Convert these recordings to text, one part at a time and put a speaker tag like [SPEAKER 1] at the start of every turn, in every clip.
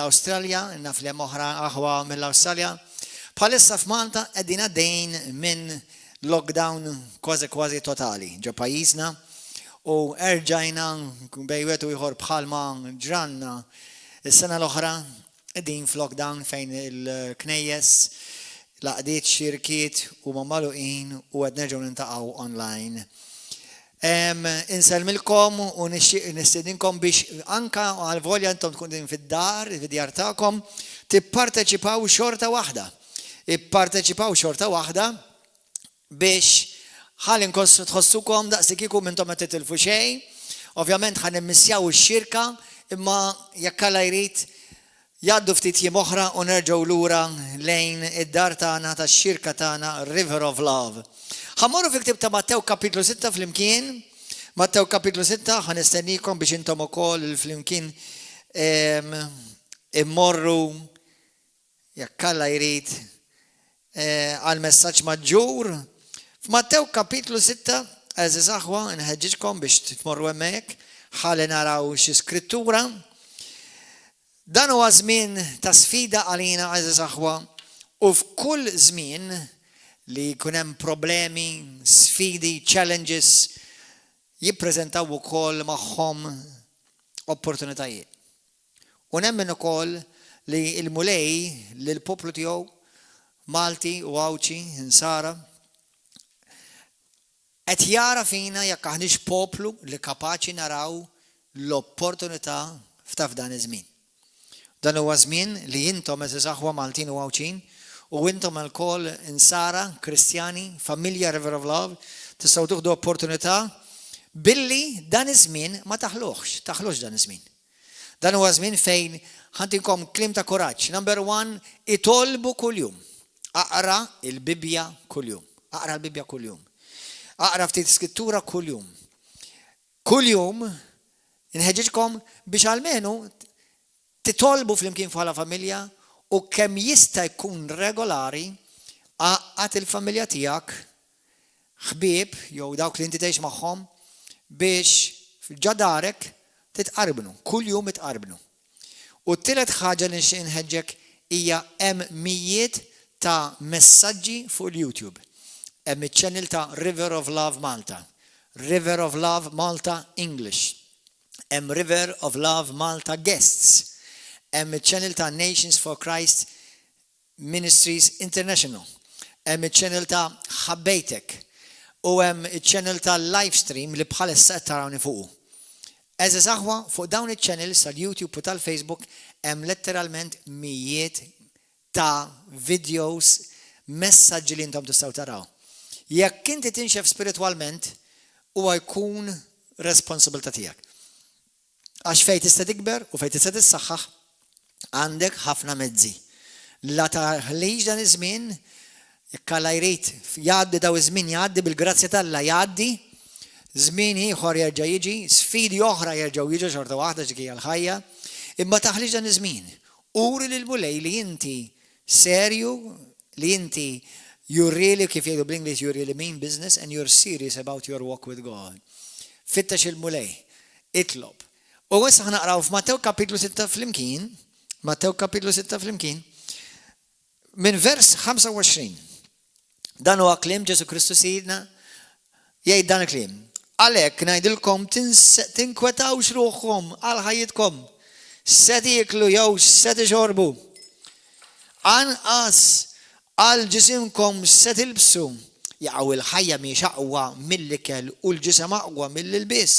[SPEAKER 1] l-Awstralja, naf li hemm oħra aħwa mill-Awstralja. Bħalissa f'Malta qegħdin għaddejn minn lockdown kważi totali ġo pajjiżna u erġajna bejn wieħed u ieħor bħalma ġranna is-sena l-oħra qegħdin f'lockdown fejn il-knejjes laqdiet xirkiet huma magħluqin u qed nerġgħu nintaqgħu online. Inselmilkom u nistedinkom biex anka għal-volja intom tkun fid-dar, fid-djar tagħkom, tipparteċipaw xorta waħda. Ipparteċipaw xorta waħda biex ħalli tħossukom daqs kieku intom ma titilfu xejn. Ovvjament ħan immissjaw ix-xirka, imma jekk Alla jrid jgħaddu ftit jiem oħra u nerġgħu lura lejn id-dar tagħna tax-xirka tagħna River of Love. Ħammorru fil-ktieb ta' Mattew kapitlu 6 flimkien. Mattew kapitlu 6 ħanistennikom biex intom ukoll flimkien immorru jekk Alla jrid għal messaġġ maġġur. F'Mattew kapitlu 6 eżiż aħwa nħeġġiġkom biex tmorru hemmhekk ħalli naraw xi skrittura. Dan huwa żmien ta' sfida għalina eżiż aħwa u f'kull żmien li jkun hemm problemi, sfidi, challenges jippreżentaw ukoll magħhom opportunitajiet. U nemmen ukoll li l-mulej li l-poplu tiegħu Malti u Awċi insara qed jara fina jekk aħniex poplu li kapaċi naraw l-opportunità f'dan iż-żmien. Dan huwa żmien li intom eżiż aħwa Maltin u Awċin u intom għal-kol insara, kristjani, familja River of Love, tistgħu tieħdu opportunità billi dan iż-żmien ma taħluħx dan iż-żmien. Dan huwa żmien fejn ħantinkom kliem ta' kuraġġ. Number 1, itolbu kuljum. Aqra l-Bibja kuljum. Aqra l-Bibja kuljum. Aqra ftit skrittura kuljum. Kuljum inħeġġiġkom biex almenu titolbu flimkien bħala familja u kemm jista' jkun regolari għat il-familja tiegħek ħbieb jew dawk li inti tgħix magħhom biex ġadarek titqarbnu, kull jum titqarbnu. U t-tielet ħaġa li nħeġġek hija hemm mijiet ta' messaġġi fuq il-YouTube. Hemm iċ-channel ta' River of Love Malta. River of Love Malta English. Hemm River of Love Malta Guests. Hemm iċ-channel ta' Nations for Christ Ministries International. Hemm iċ-channel ta' Ħabbejtek. U hemm iċ-channel ta' Livestream li bħalissa qed tarawni fuqu. Eżiż aħwa fuq dawn iċ-channels tal-YouTube u tal-Facebook hemm letteralment mijiet ta' videos, messaġġi li intom tistgħu taraw. Jekk inti tinxef spiritwalment huwa jkun responsabilità tiegħek. Għax fejn tista' tikber u fejn tista' tissaħħaħ għandek ħafna mezzi. La taħliġ dan iż-żmien, jekk Alla jrid jgħaddi daw iż-żmien jgħaddi bil-grazzja tal-Alla jgħaddi, żmien ieħor jerġa' jiġi, sfidi oħra jerġgħu jiġu xorta waħda ġi l-ħajja, imma taħliġ dan iż-żmien. Uri lil mulej li inti serju, li inti you're really, kif jgħidu bl-English, you really mean business and you're serious about your walk with God. Fittax il-mulej, itlob. U issa ħnaqraw f'Mattew kapitlu 6 flimkien, Mattew kapitlu 6 flimkien, minn vers 25. Dan huwa kliem Ġesu Kristu Sidna jgħid dan il-kliem. Għalhekk ngħidilkom tinkwetawx ruħkom għal ħajjitkom. Se tieklu jew se tixorbu. Anqas għal ġisimkom se tilbsu. Jaqgħu il-ħajja mhix aqwa mill-ikel u l-ġisem aqwa mill-ilbies.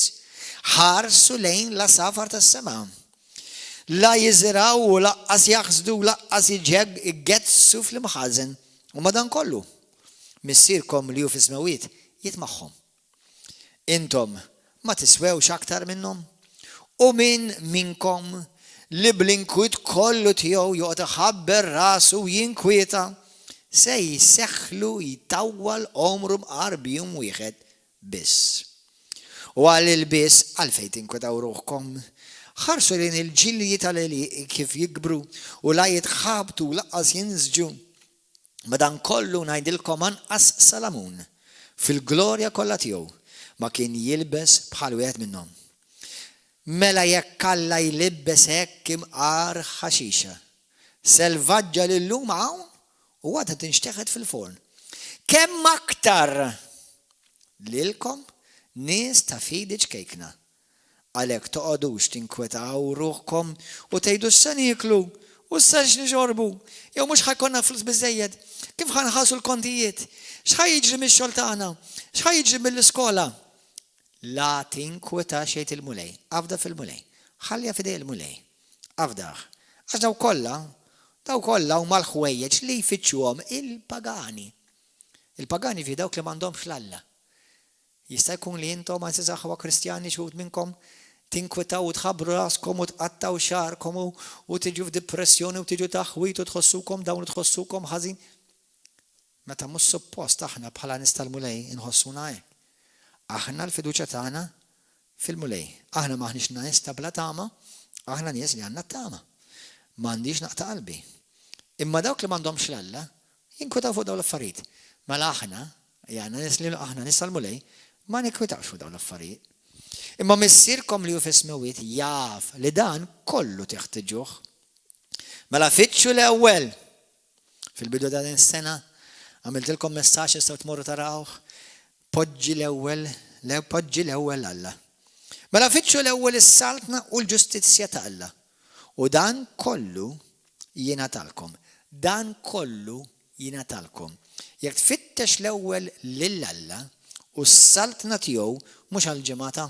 [SPEAKER 1] Ħarsu lejn l-asafar tas-sema. La jiżraw u laqqas jaħsdu laqqas iġġezzsu fl-imħażen. U madankollu missierkom li hu fis-smawiet jitmagħhom. Intom ma tiswewx aktar minnhom? U min minkom li bl-inkwiet kollu tiegħu joqgħod iħabber rasu jinkwieta se jseħħlu jitawwal omru mqar b'jum wieħed biss. U għal il-biss għalfejn tinkwetaw ruħkom. ħarsu lejn il-ġilji tal-eli kif jikbru u la jitħabtu laqqas jinżġu. Madankollu ngħidilkom anqas Salamun fil-glorja kollha tiegħu ma kien jilbes bħal wieħed minnhom. Mela jekk Alla jlibbes hekk imqar ħaxixa. Selvaġġa lillum hawn u għadha tinxteħed fil-forn. Kemm aktar lilkom nies ta' fidi ċkejkna. Għalhekk toqgħodux tinkwetaw ruħkom u tgħidu s'se nieklu u s'se nixorbu. Jew mhux ħajkonna flus biżejjed. Kif ħanħallsu l-kontijiet? X'ħajjiġri mix-xogħol tagħna? X'ħajjiġri mill-iskola? La tinkweta xejn il-mulej. Afda fil-mulej. Ħallija fidej il-mulej. Afdaħ. Għax daw kollha huma l-ħwejjeġ li jfittxuhom il-pagani. Il-pagani fi dawk li m'għandhomx l-Alla. Jista' jkun li intom ma tisaħħwa Kristjani xut minnkom tinkwetaw u tħabbru raskom u tqattaw xarkom u tiġu f'depressjoni u tiġu taħwit u tħossukom dawn u tħossukom ħażin. Meta mhux suppost aħna bħala nies tal-mulej inħossuna hekk. Aħna l-fiduċja tagħna fil-mulej. Aħna maħniex nies ta' bla tama, aħna nies li għandna tama. M'għandix naqta' qalbi. Imma dawk li m'għandhomx l-Alla jinkwetaw fuq dawn l-affarijiet. Mela aħna aħna nies tal-mulej ma nikkwitawx fuq dawn l-affarijiet. Imma missierkom li hu fis-smawiet jaf li dan kollu teħtieġuh. Mela fitxu l-ewwel. Fil-bidu ta' din is-sena għamiltilkom messaġġ issa tmorru tarawh. Poġġi l-ewwel Alla. Mela fitxu l-ewwel is-saltna u l-ġustizzja ta' Alla. U dan kollu jingħatalkom. Dan kollu jingħatalkom. Jekk tfittex l-ewwel lill-Alla u s-saltna tiegħu mhux għall-ġimgħata.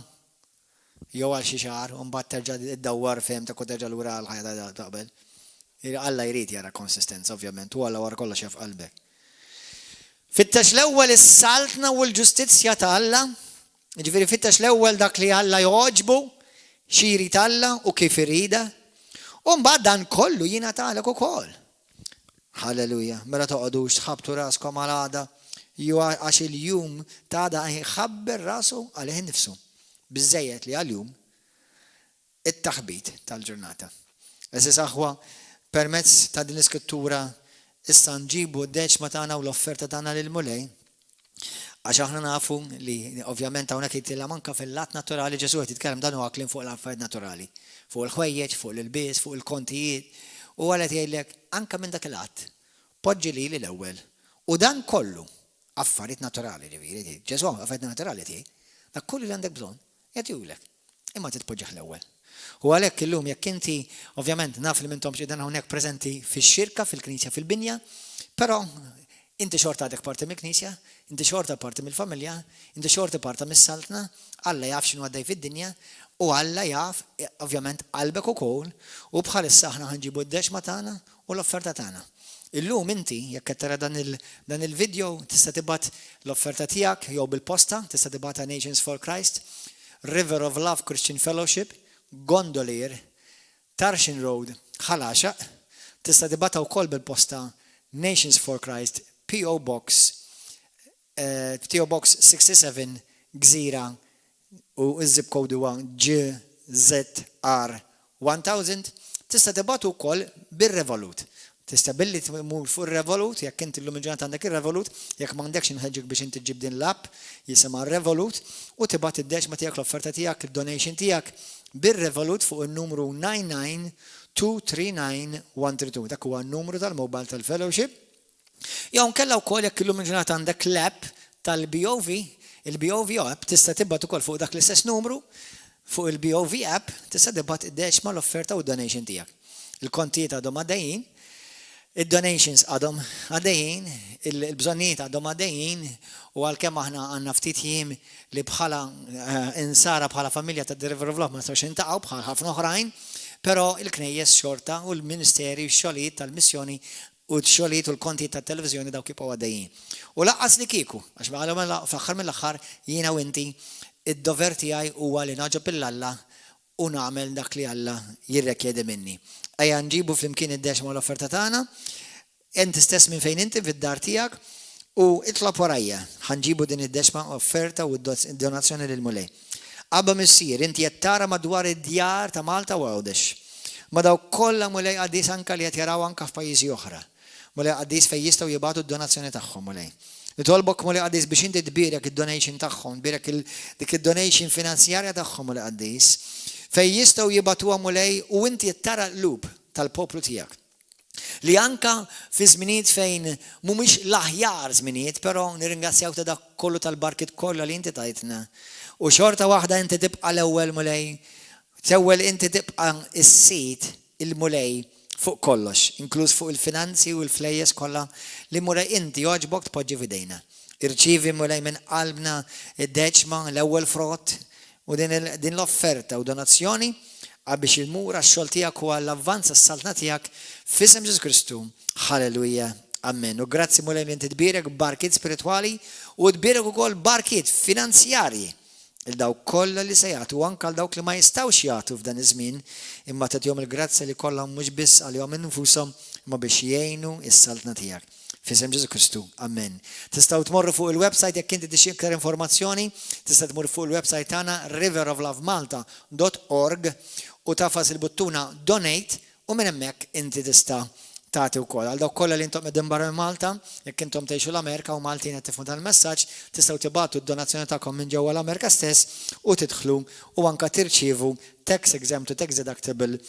[SPEAKER 1] Jew għal xi xahar u mbagħad terġa' iddawwar fejn ta' terġa' lura għall-ħajja ta' qabel. Alla jrid jara konsistenza ovvjament, u Alla wara kollox jaf qalbek. Fittex l-ewwel is-saltna u l-ġustizzja ta' Alla. Jiġifieri fittex l-ewwel dak li Alla jogħġbu, xi jrid Alla u kif irida. U mbagħad dan kollu jingħatalek ukoll. Halleluja. Mela toqgħodux tħabbtu raskom għal għada. Għax il-jum ta' da jħabber rasu għalih innifsu. Biżejjed li għal-jum it-taħbit tal-ġurnata. Eżis aħwa permezz ta' din l-iskrittura issa nġibu d-deċma tagħna u l-offerta tagħna lil-mulej. Għax aħna nafu li ovvjament hawnhekk jitilla manka fil-lat naturali Ġesu qed jitkellem dan huwa kliem fuq l-affarijiet naturali. Fuq il-ħwejjeġ, fuq l-ilbies, fuq il-kontijiet. U għalet jgħidlek anka minn dak il-qatt. Poġġi li l-ewwel. U dan kollu affarijiet naturali ġifieri. Ġesu affarijiet naturali tiegħi. Dak kollu li għandek bżonn jagħtihulek. Imma titpoġġeħ l-ewwel. U għalhekk illum jekk inti ovvjament naf li minnhom xi dan hawnhekk preżenti fix-xirka, fil-Knisja, fil-binja, però inti xorta għadek parti mill-Knisja, inti xorta parti mill-familja, inti xorta parti mis-saltna, Alla jaf x'inhu għaddej fid-dinja u Alla jaf ovvjament qalbek ukoll u bħalissa aħna ħanġibu d-deċma tagħna u l-offerta tagħna. Illum inti jekk qed tara dan il-video tista' tibgħat l-offerta tiegħek jew bil-posta, tista' tibgħatha Nations for Christ, River of Love Christian Fellowship, Gondolier, Tarshin Road, Ħalaxa, tista' tibgħatha wkoll bil-posta Nations for Christ, P.O. Box 67 Gżira u iż-zip code huwa GZR 1000, tista' tibgħatu wkoll bir-Revolut. Tista' billi tmur fuq ir-Revolut, jekk inti llum il-ġurnata għandek ir-Revolut, jekk m'għandekx inħeġġek biex inti ġib din l-app jisimha Revolut u tibgħat id-deċma tiegħek l-offerta tiegħek, id-donation tiegħek bir-Revolut fuq in-numru 99239 dak huwa n-numru tal-mobile tal-fellowship. Jew nkella wkoll jekk illum il-ġurnata għandek l-app tal-BOV, il-BOV app tista' tibgħat ukoll fuq dak l-istess numru, fuq il-BOV app tista' tibgħat id-deċma l-offerta u d-donation tiegħek. Il-kontijiet għadhom għaddejjin, id-donations għadhom għaddejjin, il-bżonnijiet għadhom għaddejjin u għalkemm aħna għandna ftit jiem li bħala insara bħala familja ta' River of Love ma nistgħux intaqgħu bħal ħafna oħrajn, però il-knejjes xorta u l-ministeri x-xogħlijiet tal-missjoni u x-xogħlijiet u l-kontijiet tat-televiżjoni dawk jibqgħu għaddejjin. U laqqas li kieku, għax fl-aħħar mill-aħħar jiena u inti id-dover tiegħi huwa li naġob il-Alla u nagħmel dak li Alla jirrekjedi minni. Ejja nġibu flimkien id-deċma l-offerta tagħna, inti stess minn fejn inti fid-dar tiegħek u itlob warajja ħanġibu din id-deċma offerta u d-donazzjoni lil-mulej. Qabba missier inti qed tara madwar id-djar ta' Malta u Għawdex. Ma daw kollha mulej qaddies anke li qed jaraw anke f'pajjiżi oħra. Mulej qaddies fejn jistgħu jibgħatu d-donazzjoni tagħhom mulej. Nitolbok mulej qaddies biex inti tbierek id-donation tagħhom, tbierek dik id-donation finanzjarja tagħhom mulej qaddies fej jistgħu jibatuha mulej u inti tara l-qlub tal-poplu tiegħek. Li anka fi żminijiet fejn mhumiex l-aħjar żminijiet, però nirringrazzjaw ta' dak kollu tal-barkit kollha li inti tajtna. U xorta waħda inti tibqa' l-ewwel mulej, sewwel inti tibqa' is-sit il-mulej fuq kollox, inkluż fuq il-finanzi u l-flejjes kollha li mulej inti jogħġbok tpoġġi f'idejna. Irċievi mulej minn qalbna id-deċma l-ewwel frott u din l-offerta u donazzjoni għabiex il-mura x-xogħol tiegħek u għall-avvanz għas-saltna tiegħek f'isem Ġesu Kristu. Halleluja. Amen. U grazzi mulej li inti tbierek barkiet spiritwali u tbierek ukoll barkiet finanzjarji il-dawk kollha li se jagħtu anke għal dawk li ma jistgħux jagħtu f'dan iż-żmien imma tagħtihom il-grazzi li kollha mhux biss għalihom infushom imma biex jgħinu s-saltna tiegħek. F'isem Ġesu Kristu. Amen. Tistgħu tmorru fuq il-website jekk inti tixtieq iktar informazzjoni, tista' tmur fuq il-website tagħna riveroflovemalta.org u tafas il-buttuna donate u minn hemmhekk inti tista' tagħti wkoll. Għal dawk kollha li intom qegħdin barra Malta, jekk intom tgħixu l-Amerika u Maltin qed tifhmu tal-messaġġ, tistgħu tibagħtu d-donazzjoni tagħkom minn ġewwa l-Amerika stess u tidħlu u anke tirċievu tax exempt u tax deductible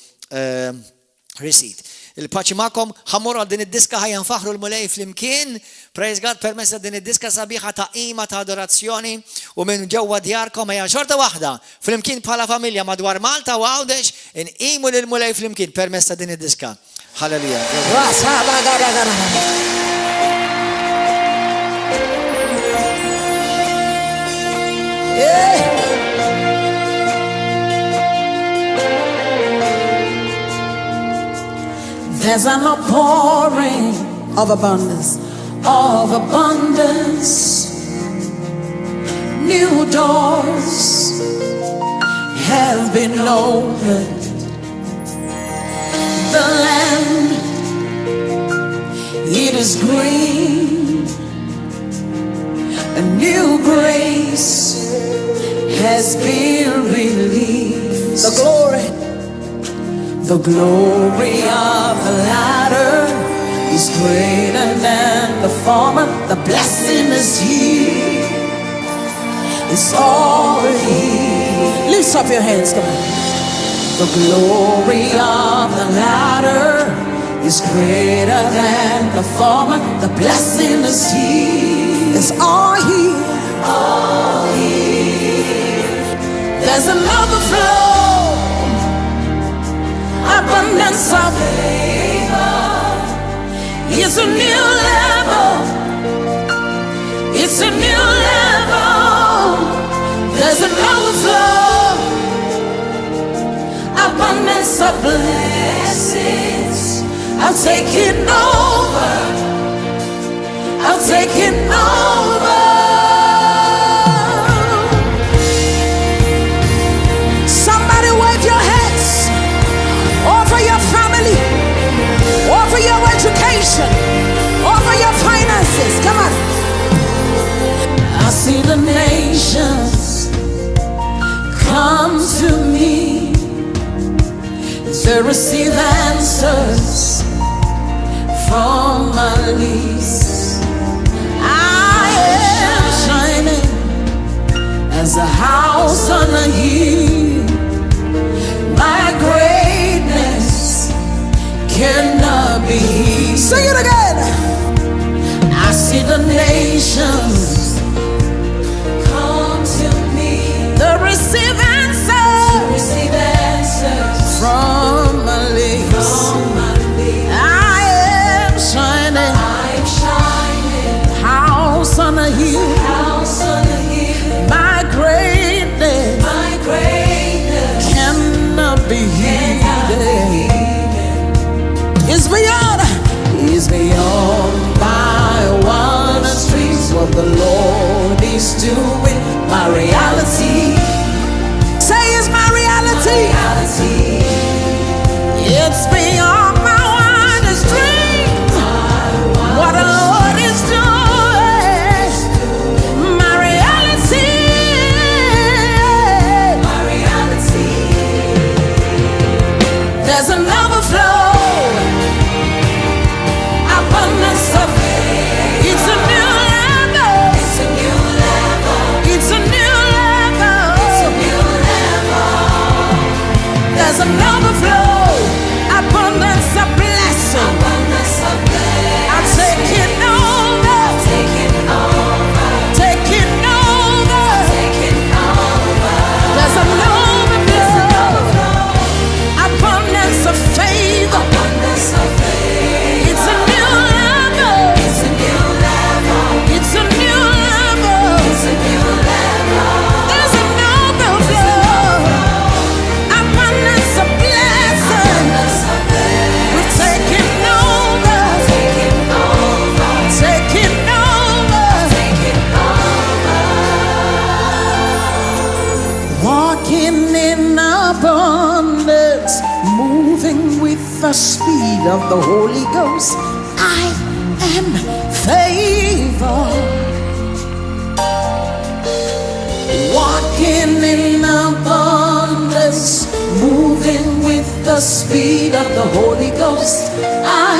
[SPEAKER 1] receipt. Il-paċi magħkom ħammur għal din id-diska ħajja nfaħru l-mulej flimkien. Praise God permessa din id-diska sabiħa ta' qima ta' adorazzjoni u minn ġewwa djarkom hija xorta waħda flimkien bħala familja madwar Malta u Għawdex inqimu lil-mulej flimkien permessa din id-diska. Halleluja.
[SPEAKER 2] There's an outpouring of abundance, New doors have been opened. The land, it is green. A new grace has been released. The glory of the latter is greater than the former. The blessing is here. It's all here. Lift up your hands, come on. The glory of the latter is greater than the former. The blessing is here. It's all here. All here. There's an overflow. Abundance of favor. It's a new level. It's a new level. There's an overflow. Abundance of blessings. I'll take it over. I'll take it over. Somebody wave your hands. Over your family, over your education, over your finances. Come on. I see the nations come to me to receive answers from my lease. I am shining as a house on a hill. My greatness cannot be hid. Sing it again. I see the nations come to me. The receive answers from my lips. I am shining. House on a hill. My greatness cannot be hidden. Is beyond my wildest dreams. What the Lord is doing, my reality. Say it's my reality. It's beyond my wildest dreams. What the Lord is doing, my reality. There's an overflow. of the Holy Ghost. I am favored, walking in abundance, moving with the speed of the Holy Ghost. I